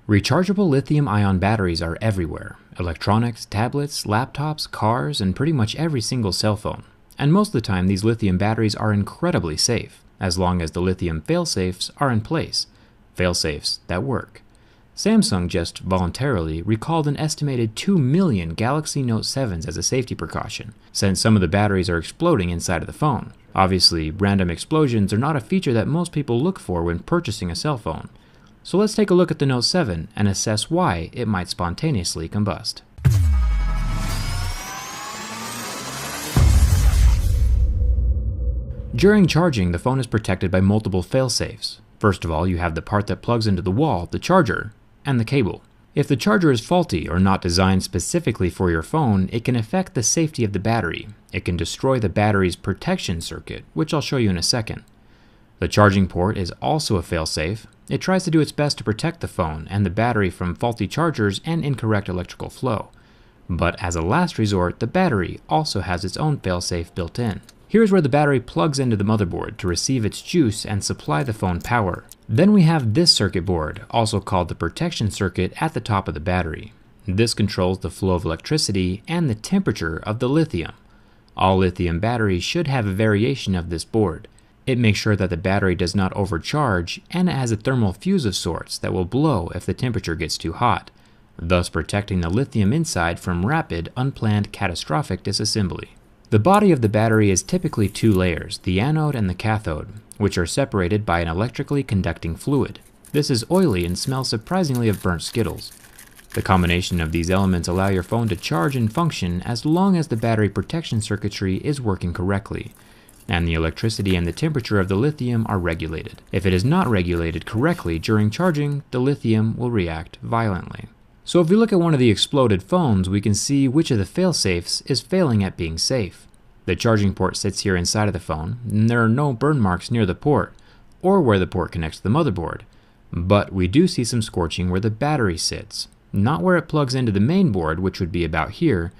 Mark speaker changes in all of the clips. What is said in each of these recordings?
Speaker 1: Rechargeable lithium-ion batteries are everywhere: electronics, tablets, laptops, cars, and pretty much every single cell phone. And most of the time these lithium batteries are incredibly safe, as long as the lithium failsafes are in place. Failsafes that work. Samsung just voluntarily recalled an estimated 2 million Galaxy Note 7s as a safety precaution, since some of the batteries are exploding inside of the phone. Obviously, random explosions are not a feature that most people look for when purchasing a cell phone. So let's take a look at the Note 7 and assess why it might spontaneously combust. During charging, the phone is protected by multiple failsafes. First of all, you have the part that plugs into the wall, the charger, and the cable. If the charger is faulty or not designed specifically for your phone, it can affect the safety of the battery. It can destroy the battery's protection circuit, which I'll show you in a second. The charging port is also a failsafe. It tries to do its best to protect the phone and the battery from faulty chargers and incorrect electrical flow. But as a last resort, the battery also has its own failsafe built in. Here's where the battery plugs into the motherboard to receive its juice and supply the phone power. Then we have this circuit board, also called the protection circuit, at the top of the battery. This controls the flow of electricity and the temperature of the lithium. All lithium batteries should have a variation of this board. It makes sure that the battery does not overcharge, and it has a thermal fuse of sorts that will blow if the temperature gets too hot, thus protecting the lithium inside from rapid, unplanned, catastrophic disassembly. The body of the battery is typically two layers, the anode and the cathode, which are separated by an electrically conducting fluid. This is oily and smells surprisingly of burnt Skittles. The combination of these elements allow your phone to charge and function as long as the battery protection circuitry is working correctly, and the electricity and the temperature of the lithium are regulated. If it is not regulated correctly during charging, the lithium will react violently. So if we look at one of the exploded phones, we can see which of the failsafes is failing at being safe. The charging port sits here inside of the phone, and there are no burn marks near the port, or where the port connects to the motherboard. But we do see some scorching where the battery sits, not where it plugs into the main board, which would be about here,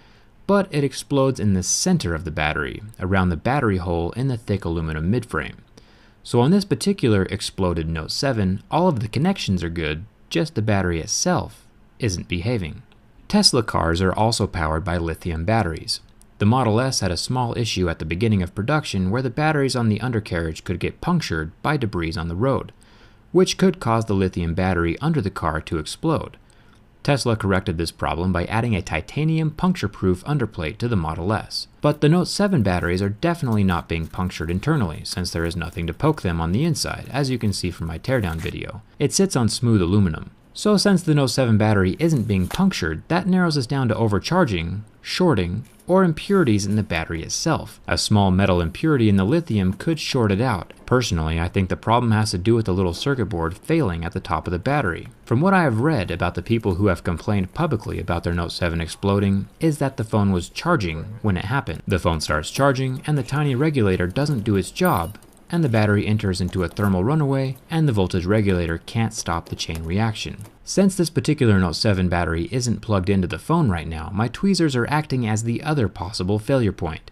Speaker 1: but it explodes in the center of the battery, around the battery hole in the thick aluminum midframe. So on this particular exploded Note 7, all of the connections are good, just the battery itself isn't behaving. Tesla cars are also powered by lithium batteries. The Model S had a small issue at the beginning of production where the batteries on the undercarriage could get punctured by debris on the road, which could cause the lithium battery under the car to explode. Tesla corrected this problem by adding a titanium puncture-proof underplate to the Model S. But the Note 7 batteries are definitely not being punctured internally, since there is nothing to poke them on the inside, as you can see from my teardown video. It sits on smooth aluminum. So since the Note 7 battery isn't being punctured, that narrows us down to overcharging, shorting, or impurities in the battery itself. A small metal impurity in the lithium could short it out. Personally, I think the problem has to do with the little circuit board failing at the top of the battery. From what I have read about the people who have complained publicly about their Note 7 exploding, is that the phone was charging when it happened. The phone starts charging, and the tiny regulator doesn't do its job, and the battery enters into a thermal runaway, and the voltage regulator can't stop the chain reaction. Since this particular Note 7 battery isn't plugged into the phone right now, my tweezers are acting as the other possible failure point,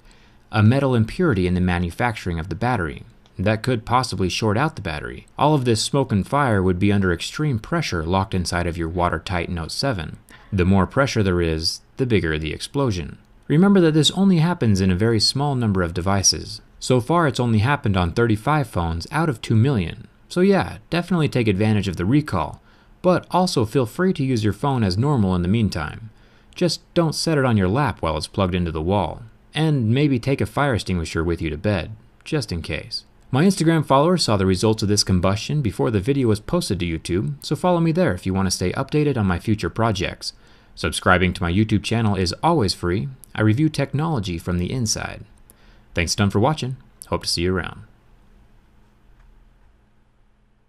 Speaker 1: a metal impurity in the manufacturing of the battery. That could possibly short out the battery. All of this smoke and fire would be under extreme pressure locked inside of your watertight Note 7. The more pressure there is, the bigger the explosion. Remember that this only happens in a very small number of devices. So far it's only happened on 35 phones out of 2 million. So yeah, definitely take advantage of the recall, but also feel free to use your phone as normal in the meantime. Just don't set it on your lap while it's plugged into the wall. And maybe take a fire extinguisher with you to bed, just in case. My Instagram followers saw the results of this combustion before the video was posted to YouTube, so follow me there if you want to stay updated on my future projects. Subscribing to my YouTube channel is always free. I review technology from the inside. Thanks a ton for watching. Hope to see you around.